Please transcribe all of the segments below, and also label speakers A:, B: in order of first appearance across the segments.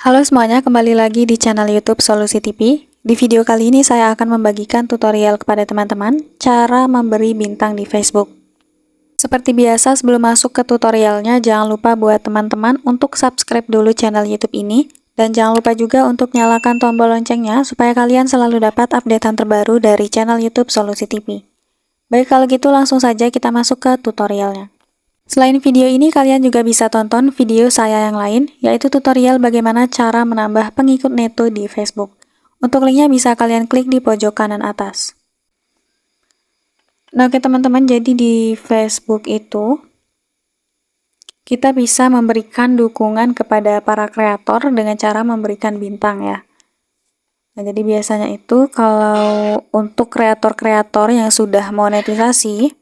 A: Halo semuanya, kembali lagi di channel YouTube Solusi TV. Di video kali ini saya akan membagikan tutorial kepada teman-teman cara memberi bintang di Facebook. Seperti biasa, sebelum masuk ke tutorialnya, jangan lupa buat teman-teman untuk subscribe dulu channel YouTube ini. Dan jangan lupa juga untuk nyalakan tombol loncengnya supaya kalian selalu dapat updatean terbaru dari channel YouTube Solusi TV. Baik, kalau gitu langsung saja kita masuk ke tutorialnya. Selain video ini, kalian juga bisa tonton video saya yang lain, yaitu tutorial bagaimana cara menambah pengikut Neto di Facebook. Untuk linknya bisa kalian klik di pojok kanan atas. Nah, oke teman-teman, jadi di Facebook itu, kita bisa memberikan dukungan kepada para kreator dengan cara memberikan bintang ya. Nah, jadi biasanya itu kalau untuk kreator-kreator yang sudah monetisasi,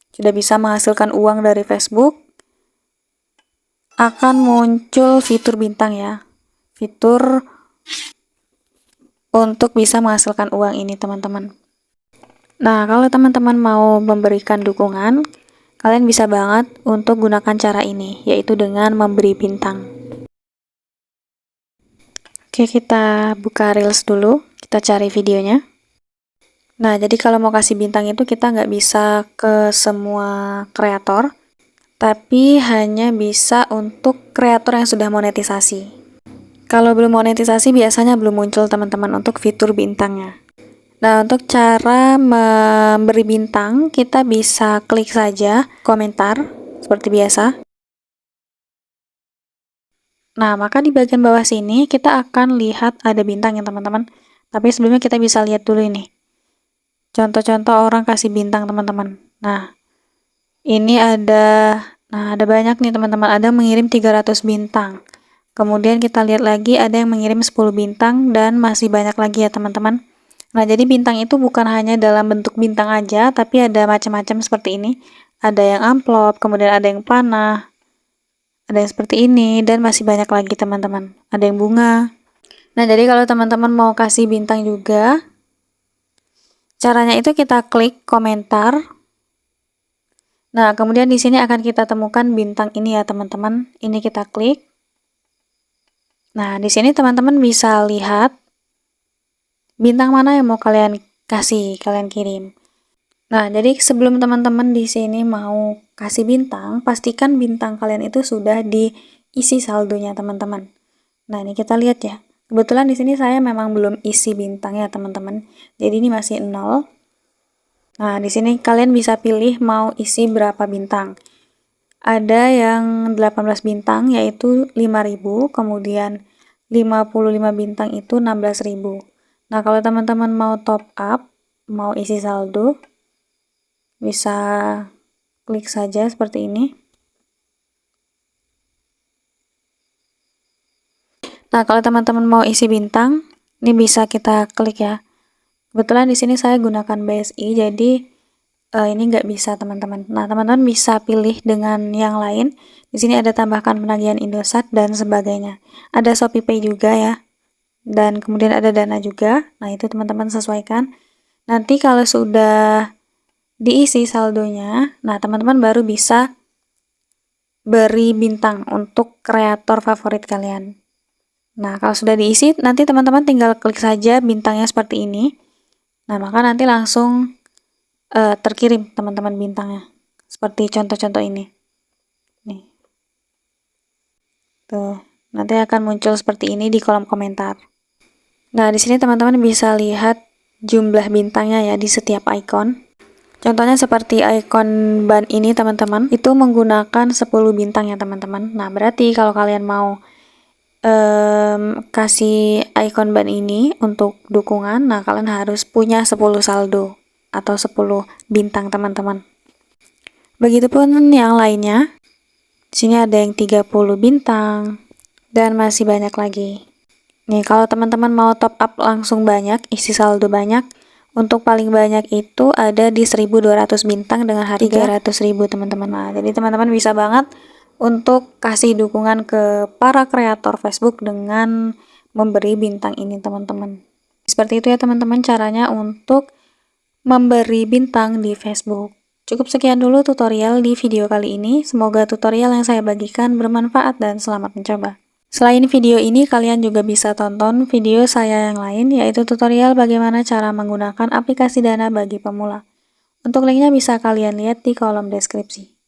A: sudah bisa menghasilkan uang dari Facebook, akan muncul fitur bintang ya, fitur untuk bisa menghasilkan uang ini teman-teman. Nah, kalau teman-teman mau memberikan dukungan, kalian bisa banget untuk gunakan cara ini, yaitu dengan memberi bintang. Oke, kita buka Reels dulu, kita cari videonya. Nah, jadi kalau mau kasih bintang itu kita nggak bisa ke semua kreator, tapi hanya bisa untuk kreator yang sudah monetisasi. Kalau belum monetisasi biasanya belum muncul teman-teman untuk fitur bintangnya. Nah, untuk cara memberi bintang, kita bisa klik saja komentar seperti biasa. Nah, maka di bagian bawah sini kita akan lihat ada bintang ya teman-teman. Tapi sebelumnya kita bisa lihat dulu ini. Contoh-contoh orang kasih bintang teman-teman. Nah, ini ada banyak nih teman-teman, ada yang mengirim 300 bintang. Kemudian kita lihat lagi ada yang mengirim 10 bintang dan masih banyak lagi ya teman-teman. Nah, jadi bintang itu bukan hanya dalam bentuk bintang aja, tapi ada macam-macam seperti ini. Ada yang amplop, kemudian ada yang panah, ada yang seperti ini, dan masih banyak lagi teman-teman. Ada yang bunga. Nah, jadi kalau teman-teman mau kasih bintang juga, caranya itu kita klik komentar. Nah, kemudian di sini akan kita temukan bintang ini ya teman-teman. Ini kita klik. Nah, di sini teman-teman bisa lihat bintang mana yang mau kalian kasih, kalian kirim. Nah, jadi sebelum teman-teman di sini mau kasih bintang, pastikan bintang kalian itu sudah diisi saldonya teman-teman. Nah, ini kita lihat ya. Kebetulan di sini saya memang belum isi bintang ya teman-teman. Jadi ini masih 0. Nah, di sini kalian bisa pilih mau isi berapa bintang. Ada yang 18 bintang yaitu 5.000, kemudian 55 bintang itu 16.000. Nah, kalau teman-teman mau top up, mau isi saldo, bisa klik saja seperti ini. Nah, kalau teman-teman mau isi bintang, ini bisa kita klik ya. Kebetulan di sini saya gunakan BSI, jadi ini nggak bisa teman-teman. Nah, teman-teman bisa pilih dengan yang lain. Di sini ada tambahkan penagihan Indosat dan sebagainya. Ada ShopeePay juga ya. Dan kemudian ada Dana juga. Nah, itu teman-teman sesuaikan. Nanti kalau sudah diisi saldonya, nah teman-teman baru bisa beri bintang untuk kreator favorit kalian. Nah, kalau sudah diisi, nanti teman-teman tinggal klik saja bintangnya seperti ini. Nah, maka nanti langsung terkirim teman-teman bintangnya. Seperti contoh-contoh ini. Nih. Tuh, nanti akan muncul seperti ini di kolom komentar. Nah, di sini teman-teman bisa lihat jumlah bintangnya ya di setiap icon. Contohnya seperti icon ban ini teman-teman, itu menggunakan 10 bintang ya teman-teman. Nah, berarti kalau kalian mau kasih icon ban ini untuk dukungan, nah kalian harus punya 10 saldo atau 10 bintang teman-teman. Begitupun yang lainnya. Di sini ada yang 30 bintang dan masih banyak lagi. Nih, kalau teman-teman mau top up langsung banyak, isi saldo banyak, untuk paling banyak itu ada di 1.200 bintang dengan harga 300.000 teman-teman. Nah, jadi teman-teman bisa banget untuk kasih dukungan ke para kreator Facebook dengan memberi bintang ini teman-teman. Seperti itu ya teman-teman caranya untuk memberi bintang di Facebook. Cukup sekian dulu tutorial di video kali ini. Semoga tutorial yang saya bagikan bermanfaat dan selamat mencoba. Selain video ini, kalian juga bisa tonton video saya yang lain, yaitu tutorial bagaimana cara menggunakan aplikasi Dana bagi pemula. Untuk linknya bisa kalian lihat di kolom deskripsi.